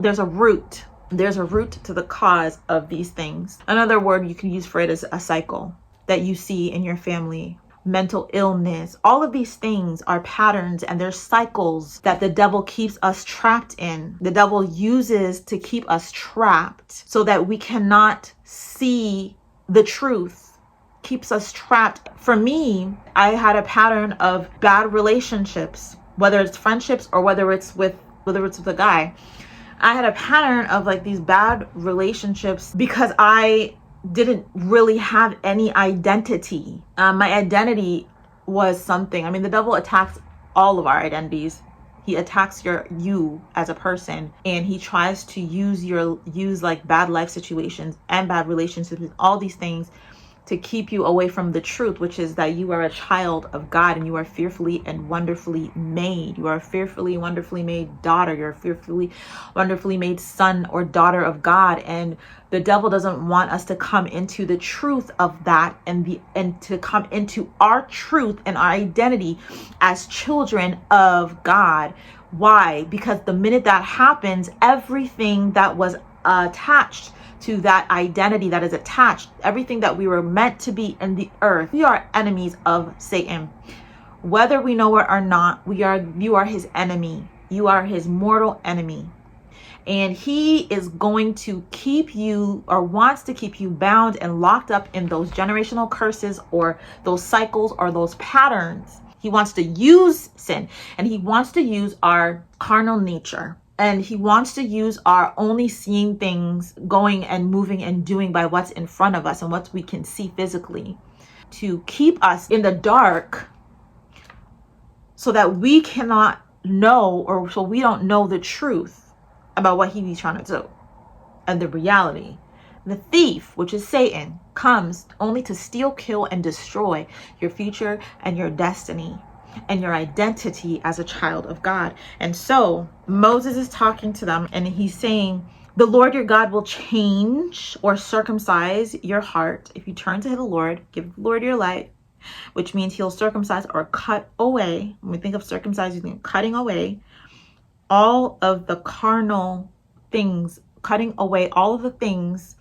there's a root. There's a root to the cause of these things. Another word you can use for it is a cycle that you see in your family. Mental illness, all of these things are patterns, and they're cycles that the devil keeps us trapped in. The devil uses to keep us trapped so that we cannot see the truth, keeps us trapped. For me, I had a pattern of bad relationships, whether it's friendships or whether it's with a guy. I had a pattern of like these bad relationships because I didn't really have any identity. My identity was something. I mean, the devil attacks all of our identities. He attacks you as a person, and he tries to use like bad life situations and bad relationships and all these things to keep you away from the truth, which is that you are a child of God and you are fearfully and wonderfully made. You are a fearfully, wonderfully made daughter. You're a fearfully, wonderfully made son or daughter of God. And the devil doesn't want us to come into the truth of that and to come into our truth and our identity as children of God. Why? Because the minute that happens, everything that was attached to that identity that is attached, everything that we were meant to be in the earth, we are enemies of Satan. Whether we know it or not, you are his enemy. You are his mortal enemy. And he is going to keep you, or wants to keep you bound and locked up in those generational curses or those cycles or those patterns. He wants to use sin, and he wants to use our carnal nature. And he wants to use our only seeing things, going and moving and doing by what's in front of us and what we can see physically, to keep us in the dark so that we cannot know, or so we don't know the truth about what he's trying to do and the reality. The thief, which is Satan, comes only to steal, kill, and destroy your future and your destiny and your identity as a child of God. And so Moses is talking to them, and he's saying, the Lord your God will change or circumcise your heart if you turn to the Lord, give the Lord your life, which means he'll circumcise or cut away. When we think of circumcise, we think cutting away all of the carnal things, cutting away all of the things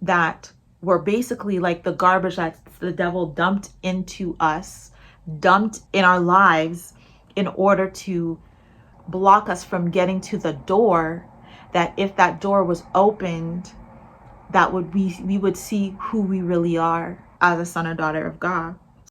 that were basically like the garbage that the devil dumped into us, dumped in our lives in order to block us from getting to the door, that if that door was opened, that would we would see who we really are as a son or daughter of God.